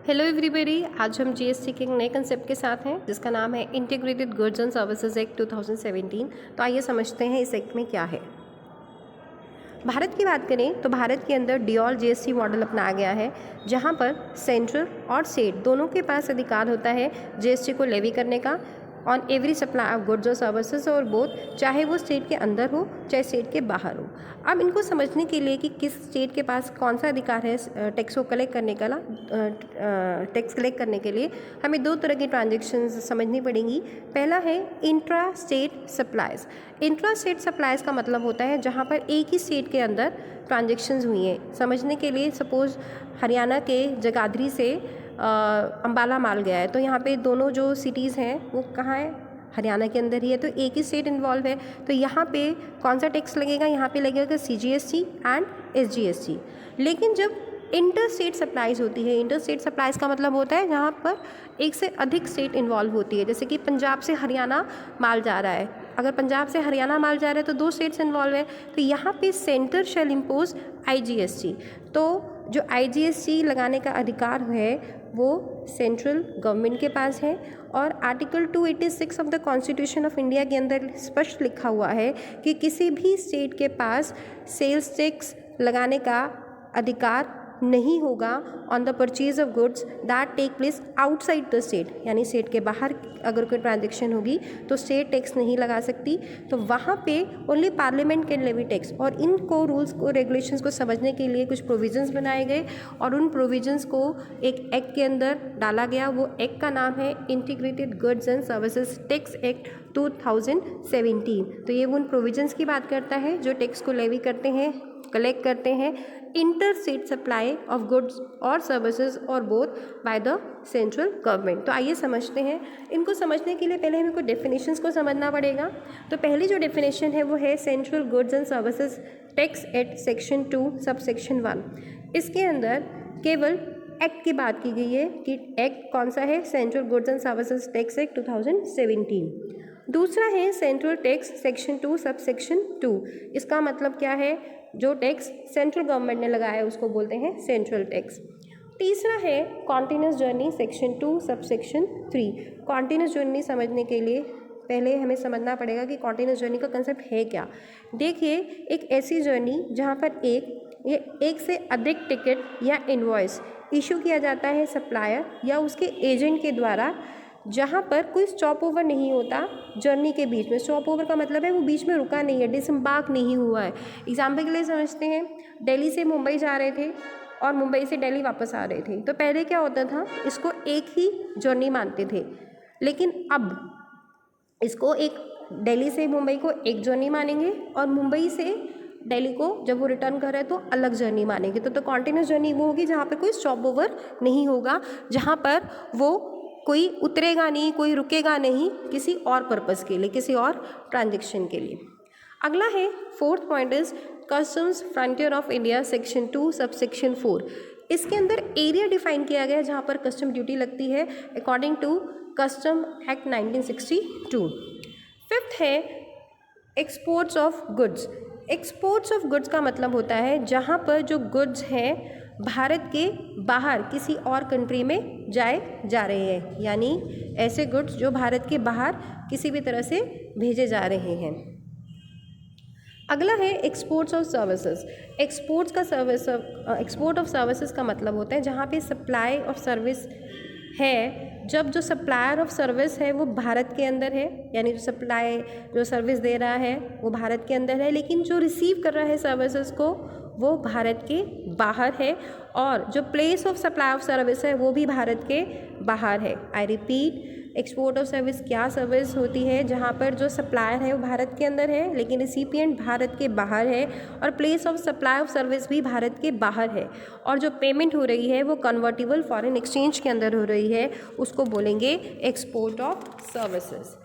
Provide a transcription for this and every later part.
Hello everybody, आज हम GST के एक नए कंसेप्ट के साथ हैं जिसका नाम है integrated goods and services act 2017। तो आइए समझते हैं इस एक्ट में क्या है। भारत की बात करें तो भारत के अंदर ड्यूअल जीएसटी मॉडल अपनाया गया है, जहां पर सेंट्रल और स्टेट दोनों के पास अधिकार होता है जीएसटी को लेवी करने का on every supply of goods और सर्विसेज और बोथ, चाहे वो स्टेट के अंदर हो चाहे स्टेट के बाहर हो। अब इनको समझने के लिए कि किस स्टेट के पास कौन सा अधिकार है टैक्स को कलेक्ट करने का टैक्स कलेक्ट करने के लिए हमें दो तरह की ट्रांजेक्शन्स समझनी पड़ेंगी। पहला है intra state supplies. Intra state supplies का मतलब होता है जहाँ पर एक ही स्टेट के अंदर ट्रांजेक्शन्स हुई हैं। समझने के लिए सपोज़ हरियाणा के जगाधरी से अम्बाला माल गया है, तो यहाँ पे दोनों जो सिटीज़ हैं वो कहाँ है, हरियाणा के अंदर ही है, तो एक ही स्टेट इन्वॉल्व है। तो यहाँ पे कौन सा टैक्स लगेगा, यहाँ पे लगेगा CGST एंड SGST। लेकिन जब इंटर स्टेट सप्लाईज होती है, इंटर स्टेट सप्लाईज का मतलब होता है जहाँ पर एक से अधिक स्टेट इन्वॉल्व होती है। जैसे कि पंजाब से हरियाणा माल जा रहा है, अगर पंजाब से हरियाणा माल जा रहा है तो दो स्टेट्स इन्वॉल्व है, तो यहाँ पे सेंटर शैल इम्पोज IGST। तो जो IGST लगाने का अधिकार है वो सेंट्रल गवर्नमेंट के पास है। और article 286 of the constitution of India के अंदर स्पष्ट लिखा हुआ है कि किसी भी स्टेट के पास सेल्स टैक्स लगाने का अधिकार नहीं होगा on the purchase of goods that take place outside the state, यानी स्टेट के बाहर अगर कोई ट्रांजेक्शन होगी तो स्टेट टैक्स नहीं लगा सकती। तो वहाँ पे only parliament can levy tax. और इनको रूल्स को रेगुलेशंस को समझने के लिए कुछ प्रोविजंस बनाए गए और उन प्रोविजंस को एक एक्ट के अंदर डाला गया। वो एक्ट का नाम है integrated goods and services tax act 2017। तो ये उन प्रोविजंस की बात करता है जो टैक्स को लेवी करते हैं, कलेक्ट करते हैं inter state supply of goods और सर्विसेज और both by the central government. तो आइए समझते हैं। इनको समझने के लिए पहले हमें कुछ डेफिनेशंस को समझना पड़ेगा। तो पहली जो डेफिनेशन है वो है central goods and services tax act section 2 sub section 1। इसके अंदर केवल एक्ट की बात की गई है कि एक्ट कौन सा है, central goods and services tax act 2017। दूसरा है central tax section 2 sub section 2। इसका मतलब क्या है, जो टैक्स सेंट्रल गवर्नमेंट ने लगाया है उसको बोलते हैं सेंट्रल टैक्स। तीसरा है continuous journey section 2 sub section 3। Continuous journey समझने के लिए पहले हमें समझना पड़ेगा कि कॉन्टिन्यूस जर्नी का कंसेप्ट है क्या। देखिए, एक ऐसी जर्नी जहाँ पर एक से अधिक टिकट या इनवॉइस इशू किया जाता है सप्लायर या उसके एजेंट के द्वारा, जहाँ पर कोई स्टॉप ओवर नहीं होता जर्नी के बीच में। स्टॉप ओवर का मतलब है वो बीच में रुका नहीं है, डिसम्बार्क नहीं हुआ है। एग्जाम्पल के लिए समझते हैं, दिल्ली से मुंबई जा रहे थे और मुंबई से दिल्ली वापस आ रहे थे, तो पहले क्या होता था, इसको एक ही जर्नी मानते थे। लेकिन अब इसको एक दिल्ली से मुंबई को एक जर्नी मानेंगे और मुंबई से दिल्ली को जब वो रिटर्न कर रहे हैं तो अलग जर्नी मानेंगे। तो कॉन्टिन्यूस जर्नी वो होगी जहाँ पर कोई स्टॉप ओवर नहीं होगा, जहाँ पर वो कोई उतरेगा नहीं, कोई रुकेगा नहीं किसी और पर्पस के लिए, किसी और ट्रांजेक्शन के लिए। अगला है fourth point is customs frontier of India section 2 sub section 4। इसके अंदर एरिया डिफाइन किया गया है जहाँ पर कस्टम ड्यूटी लगती है according to custom act 1962। Fifth है exports of goods. Exports of goods का मतलब होता है जहाँ पर जो गुड्स हैं भारत के बाहर किसी और कंट्री में जा रहे हैं, यानी ऐसे गुड्स जो भारत के बाहर किसी भी तरह से भेजे जा रहे हैं। अगला है exports of services. Export of services का मतलब होता है जहाँ पे सप्लाई ऑफ सर्विस है, जब जो सप्लायर ऑफ सर्विस है वो भारत के अंदर है, यानी जो सर्विस दे रहा है वो भारत के अंदर है, लेकिन जो रिसीव कर रहा है सर्विसेज को वो भारत के बाहर है, और जो place of supply of service है वो भी भारत के बाहर है। I repeat, export of service क्या सर्विस होती है जहाँ पर जो सप्लायर है वो भारत के अंदर है लेकिन रिसिपिएंट भारत के बाहर है, और place of supply of service भी भारत के बाहर है, और जो पेमेंट हो रही है वो कन्वर्टिबल फॉरेन एक्सचेंज के अंदर हो रही है, उसको बोलेंगे एक्सपोर्ट ऑफ सर्विसेज।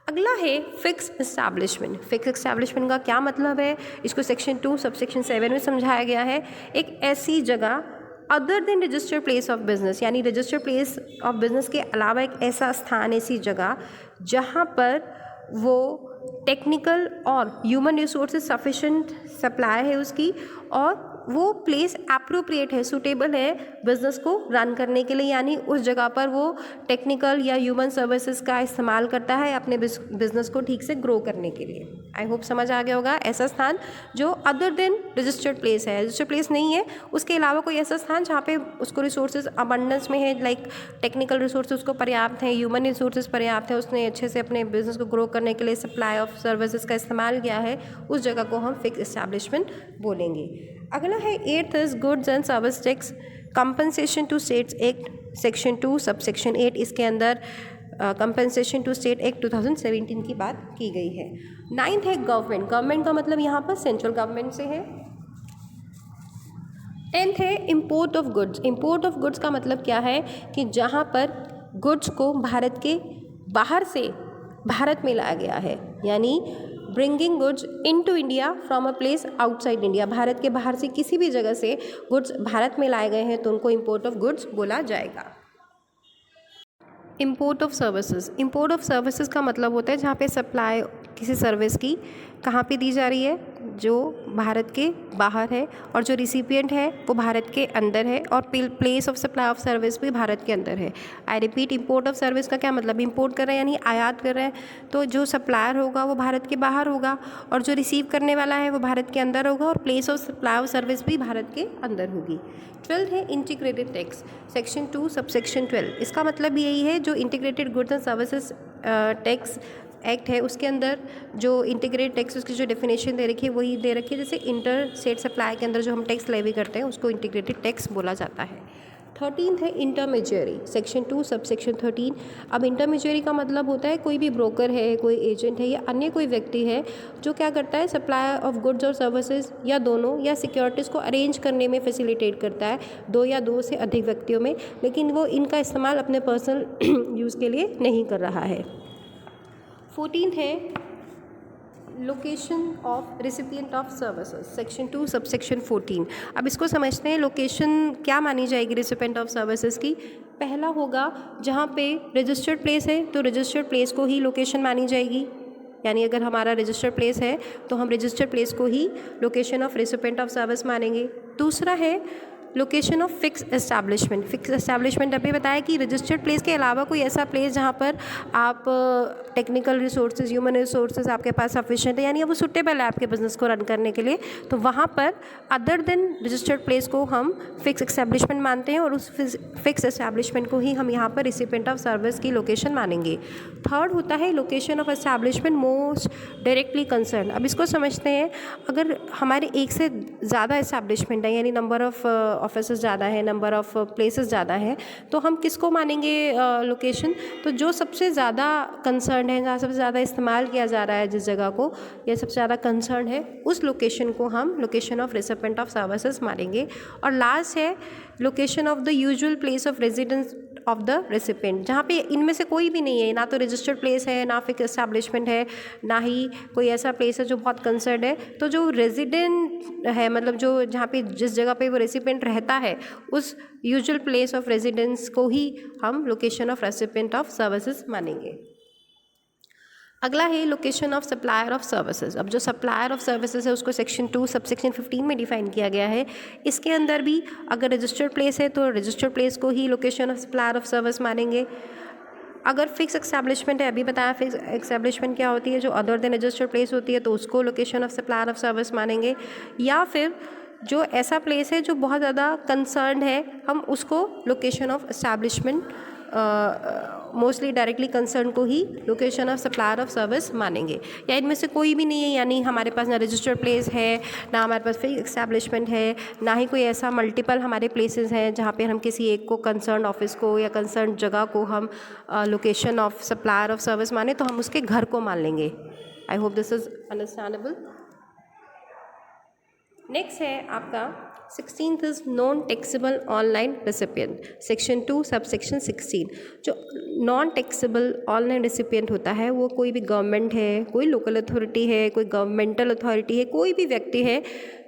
अगला है फिक्स एस्टैब्लिशमेंट। फिक्स एस्टैब्लिशमेंट का क्या मतलब है, इसको सेक्शन 2 सब सेक्शन 7 में समझाया गया है। एक ऐसी जगह other than registered place of business, यानी रजिस्टर्ड प्लेस ऑफ बिजनेस के अलावा एक ऐसा स्थान, ऐसी जगह जहाँ पर वो टेक्निकल और ह्यूमन रिसोर्सेज सफिशेंट सप्लाई है उसकी, और वो प्लेस एप्रोप्रिएट है, सूटेबल है बिज़नेस को रन करने के लिए, यानी उस जगह पर वो टेक्निकल या ह्यूमन सर्विसेज का इस्तेमाल करता है अपने बिज़नेस को ठीक से ग्रो करने के लिए। आई होप समझ आ गया होगा। ऐसा स्थान जो अदर देन रजिस्टर्ड प्लेस है, रजिस्टर्ड प्लेस नहीं है, उसके अलावा कोई ऐसा स्थान जहाँ पे उसको रिसोर्सेज अबंडेंस में है, लाइक टेक्निकल रिसोर्सेज उसको पर्याप्त हैं, ह्यूमन रिसोर्सेज पर्याप्त है, उसने अच्छे से अपने बिजनेस को ग्रो करने के लिए सप्लाई ऑफ सर्विसेज का इस्तेमाल किया है, उस जगह को हम फिक्स एस्टैब्लिशमेंट बोलेंगे। अगला है 8th is goods and service tax compensation to states act section 2 subsection 8। इसके अंदर कंपनसेशन टू स्टेट एक्ट 2017 की बात की गई है। 9th है गवर्नमेंट, गवर्नमेंट का मतलब यहाँ पर सेंट्रल गवर्नमेंट से है। 10th है import of goods, import of goods का मतलब क्या है कि जहाँ पर गुड्स को भारत के बाहर से भारत में लाया गया है, यानी bringing goods into India from a place outside India, Bharat के बाहर से किसी भी जगह से गुड्स भारत में लाए गए हैं तो उनको इम्पोर्ट ऑफ गुड्स बोला जाएगा। Import of services, import of services का मतलब होता है जहाँ पे सप्लाई किसी सर्विस की कहाँ पे दी जा रही है, जो भारत के बाहर है, और जो रिसिपिएंट है वो भारत के अंदर है, और place of supply of service भी भारत के अंदर है। I repeat, import of service का क्या मतलब, इम्पोर्ट कर रहे हैं यानी आयात कर रहे हैं, तो जो सप्लायर होगा वो भारत के बाहर होगा, और जो रिसीव करने वाला है वो भारत के अंदर होगा, और place of supply of service भी भारत के अंदर होगी। 12th है इंटीग्रेटेड टैक्स सेक्शन 2 सबसेक्शन 12। इसका मतलब यही है जो integrated goods and services tax act है उसके अंदर जो इंटीग्रेटेड टैक्स, उसकी जो डेफिनेशन दे रखी है वही दे रखी है, जैसे इंटर स्टेट सप्लाई के अंदर जो हम टैक्स लेवी करते हैं उसको इंटीग्रेटेड टैक्स बोला जाता है। 13th है इंटरमीडियरी सेक्शन 2 सबसेक्शन 13। अब इंटरमीडियरी का मतलब होता है कोई भी ब्रोकर है, कोई एजेंट है या अन्य कोई व्यक्ति है जो क्या करता है, सप्लाई ऑफ गुड्स और सर्विसेज या दोनों या सिक्योरिटीज़ को अरेंज करने में फैसिलिटेट करता है, दो या दो से अधिक व्यक्तियों में, लेकिन वो इनका इस्तेमाल अपने पर्सनल यूज़ के लिए नहीं कर रहा है। 14th है location of recipient of services section 2 subsection 14। अब इसको समझते हैं, लोकेशन क्या मानी जाएगी रिसिपिएंट ऑफ सर्विसेज की। पहला होगा जहाँ पे रजिस्टर्ड प्लेस है तो रजिस्टर्ड प्लेस को ही लोकेशन मानी जाएगी, यानी अगर हमारा रजिस्टर्ड प्लेस है तो हम रजिस्टर्ड प्लेस को ही location of recipient of service मानेंगे। दूसरा है location of fix establishment. Fix establishment अभी बताया कि रजिस्टर्ड प्लेस के अलावा कोई ऐसा प्लेस जहाँ पर आप टेक्निकल रिसोर्सेज, ह्यूमन रिसोर्सेज आपके पास सफिशिएंट है, यानी वो सुटेबल है आपके बिजनेस को रन करने के लिए, तो वहाँ पर अदर देन रजिस्टर्ड प्लेस को हम फिक्स एस्टैब्लिशमेंट मानते हैं, और उस फिक्स एस्टैब्लिशमेंट को ही हम यहाँ पर रिसिपिएंट ऑफ सर्विस की लोकेशन मानेंगे। थर्ड होता है location of establishment most directly concern. अब इसको समझते हैं, अगर हमारे एक से ज़्यादा एस्टैब्लिशमेंट है, यानी नंबर ऑफ ऑफिसेस ज़्यादा है, नंबर ऑफ प्लेसेस ज़्यादा हैं, तो हम किसको मानेंगे लोकेशन, तो जो सबसे ज़्यादा कंसर्न है, जहाँ सबसे ज़्यादा इस्तेमाल किया जा रहा है जिस जगह को, या सबसे ज़्यादा कंसर्न है, उस लोकेशन को हम location of recipient of services मानेंगे। और लास्ट है location of the usual place of residence of the recipient, जहाँ पे इनमें से कोई भी नहीं है, ना तो रजिस्टर्ड प्लेस है, ना फिक्स एस्टैब्लिशमेंट है, ना ही कोई ऐसा प्लेस है जो बहुत कंसर्न है, तो जो रेजिडेंट है, मतलब जो जहाँ पे जिस जगह पे वो रेसिपिएंट रहता है, उस यूजुअल प्लेस ऑफ रेजिडेंस को ही हम location of recipient of services मानेंगे। अगला है location of supplier of services. अब जो सप्लायर ऑफ सर्विसेज है उसको सेक्शन 2 सबसेक्शन 15 में डिफाइन किया गया है। इसके अंदर भी अगर रजिस्टर्ड प्लेस है तो रजिस्टर्ड प्लेस को ही location of supplier of service मानेंगे। अगर फिक्स एस्टैब्लिशमेंट है, अभी बताया फिक्स एस्टैब्लिशमेंट क्या होती है, जो अदर देन रजिस्टर्ड प्लेस होती है, तो उसको location of supplier of service मानेंगे। या फिर जो ऐसा प्लेस है जो बहुत ज़्यादा कंसर्न है, हम उसको location of establishment mostly directly concern को ही location of supplier of service मानेंगे। या इनमें से कोई भी नहीं है, यानी हमारे पास ना रजिस्टर्ड प्लेस है, ना हमारे पास फिक्स एस्टैब्लिशमेंट है, ना ही कोई ऐसा मल्टीपल हमारे प्लेसेस हैं जहाँ पे हम किसी एक को कंसर्न ऑफिस को या कंसर्न जगह को हम location of supplier of service माने, तो हम उसके घर को मान लेंगे। I hope this is understandable. Next है आपका 16th is non taxable online recipient section 2 sub section 16। जो नॉन टैक्सेबल ऑनलाइन रेसिपिएंट होता है वो कोई भी गवर्नमेंट है, कोई लोकल अथॉरिटी है, कोई गवर्नमेंटल अथॉरिटी है, कोई भी व्यक्ति है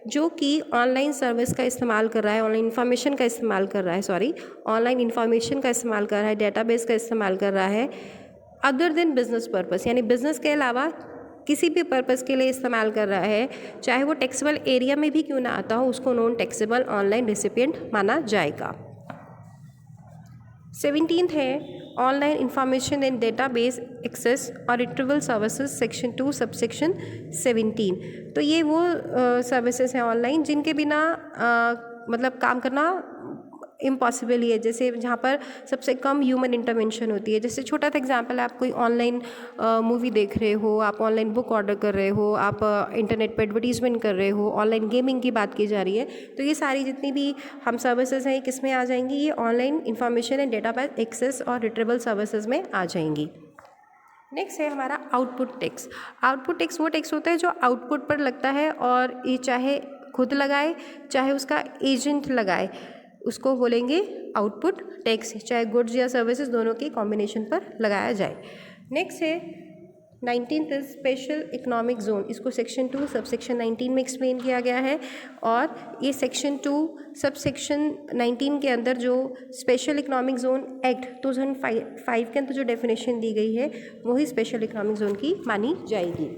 जो कि ऑनलाइन सर्विस का इस्तेमाल कर रहा है, ऑनलाइन इन्फॉर्मेशन का इस्तेमाल कर रहा है, ऑनलाइन इन्फॉर्मेशन का इस्तेमाल कर रहा है, डेटाबेस का इस्तेमाल कर रहा है, अदर देन बिजनेस पर्पस, यानी बिजनेस के अलावा किसी भी पर्पज़ के लिए इस्तेमाल कर रहा है, चाहे वो टैक्सेबल एरिया में भी क्यों ना आता हो, उसको नॉन टैक्सेबल ऑनलाइन रेसिपिएंट माना जाएगा। 17th है online information and database access और रिट्रीवल सर्विसेज सेक्शन 2 सबसेक्शन 17। तो ये वो सर्विसेज हैं ऑनलाइन जिनके बिना मतलब काम करना इम्पॉसिबल ही है, जैसे जहाँ पर सबसे कम ह्यूमन इंटरवेंशन होती है। जैसे छोटा सा एग्जांपल है, आप कोई ऑनलाइन मूवी देख रहे हो, आप ऑनलाइन बुक ऑर्डर कर रहे हो, आप इंटरनेट पर एडवर्टीजमेंट कर रहे हो, ऑनलाइन गेमिंग की बात की जा रही है, तो ये सारी जितनी भी हम सर्विसेज हैं किस में आ जाएंगी, ये online information and database access और रिट्रीवल सर्विसेज में आ जाएंगी। नेक्स्ट है हमारा आउटपुट टैक्स। आउटपुट टैक्स वो टैक्स होता है जो आउटपुट पर लगता है, और ये चाहे खुद लगाए चाहे उसका एजेंट लगाए, उसको बोलेंगे आउटपुट टैक्स, चाहे गुड्स या सर्विसेज दोनों के कॉम्बिनेशन पर लगाया जाए। नेक्स्ट है 19th स्पेशल इकोनॉमिक जोन। इसको सेक्शन 2 सबसेक्शन 19 में एक्सप्लेन किया गया है, और ये सेक्शन 2 सबसेक्शन 19 के अंदर जो स्पेशल इकोनॉमिक जोन एक्ट 2005 के अंदर जो डेफिनेशन दी गई है वही स्पेशल इकोनॉमिक जोन की मानी जाएगी।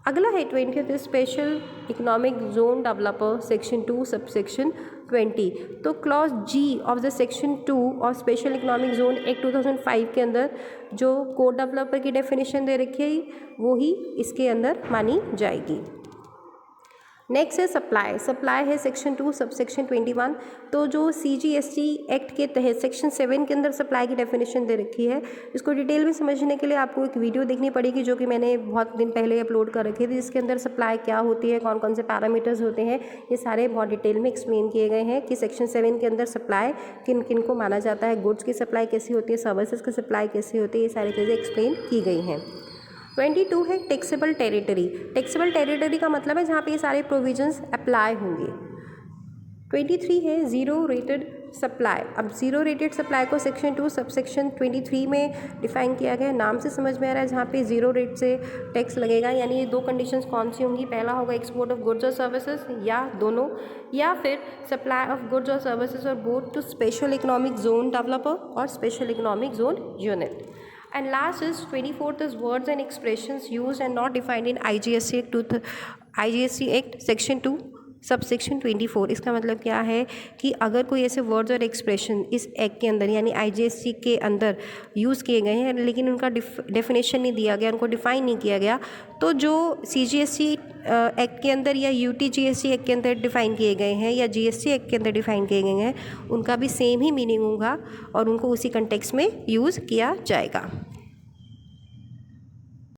अगला है 20th special economic zone developer section 2 subsection 20। तो clause ji of the section 2 और स्पेशल इकोनॉमिक जोन एक्ट 2005 के अंदर जो कोड डेवलपर की डेफिनेशन दे रखी है वो ही इसके अंदर मानी जाएगी। नेक्स्ट है सप्लाई। सप्लाई है सेक्शन 2 सबसेक्शन 21। तो जो CGST एक्ट के तहत सेक्शन 7 के अंदर सप्लाई की डेफिनेशन दे रखी है, इसको डिटेल में समझने के लिए आपको एक वीडियो देखनी पड़ेगी जो कि मैंने बहुत दिन पहले अपलोड कर रखी थी, जिसके अंदर सप्लाई क्या होती है, कौन कौन से पैरामीटर्स होते हैं, ये सारे बहुत डिटेल में एक्सप्लेन किए गए हैं कि सेक्शन 7 के अंदर सप्लाई किन किन को माना जाता है, गुड्स की सप्लाई कैसी होती है, सर्विसेज की सप्लाई कैसी होती है, ये सारी चीज़ें एक्सप्लेन की गई हैं। 22 है टैक्सेबल टेरिटरी। टैक्सेबल टेरिटरी का मतलब है जहाँ पे ये सारे प्रोविजंस अप्लाई होंगे। 23 है ज़ीरो रेटेड सप्लाई। अब ज़ीरो रेटेड सप्लाई को सेक्शन 2 सबसेक्शन 23 में डिफाइन किया गया है। नाम से समझ में आ रहा है जहाँ पे ज़ीरो रेट से टैक्स लगेगा, यानी ये दो कंडीशंस कौन सी होंगी, पहला होगा एक्सपोर्ट ऑफ गुड्स और सर्विसेज, या दोनों, या फिर सप्लाई ऑफ गुड्स और सर्विसेज और both to special economic zone developer और special economic zone unit. And last is 24th is words and expressions used and not defined in IGST Act Section 2 subsection 24। इसका मतलब क्या है कि अगर कोई ऐसे वर्ड्स और एक्सप्रेशन इस एक्ट के अंदर यानी IGST के अंदर यूज़ किए गए हैं लेकिन उनका डेफिनेशन नहीं दिया गया, उनको डिफ़ाइन नहीं किया गया, तो जो CGST एक्ट के अंदर या UTGST एक्ट के अंदर डिफ़ाइन किए गए हैं या GST एक्ट के अंदर डिफ़ाइन किए गए हैं, उनका भी सेम ही मीनिंग होगा और उनको उसी कंटेक्स्ट में यूज़ किया जाएगा।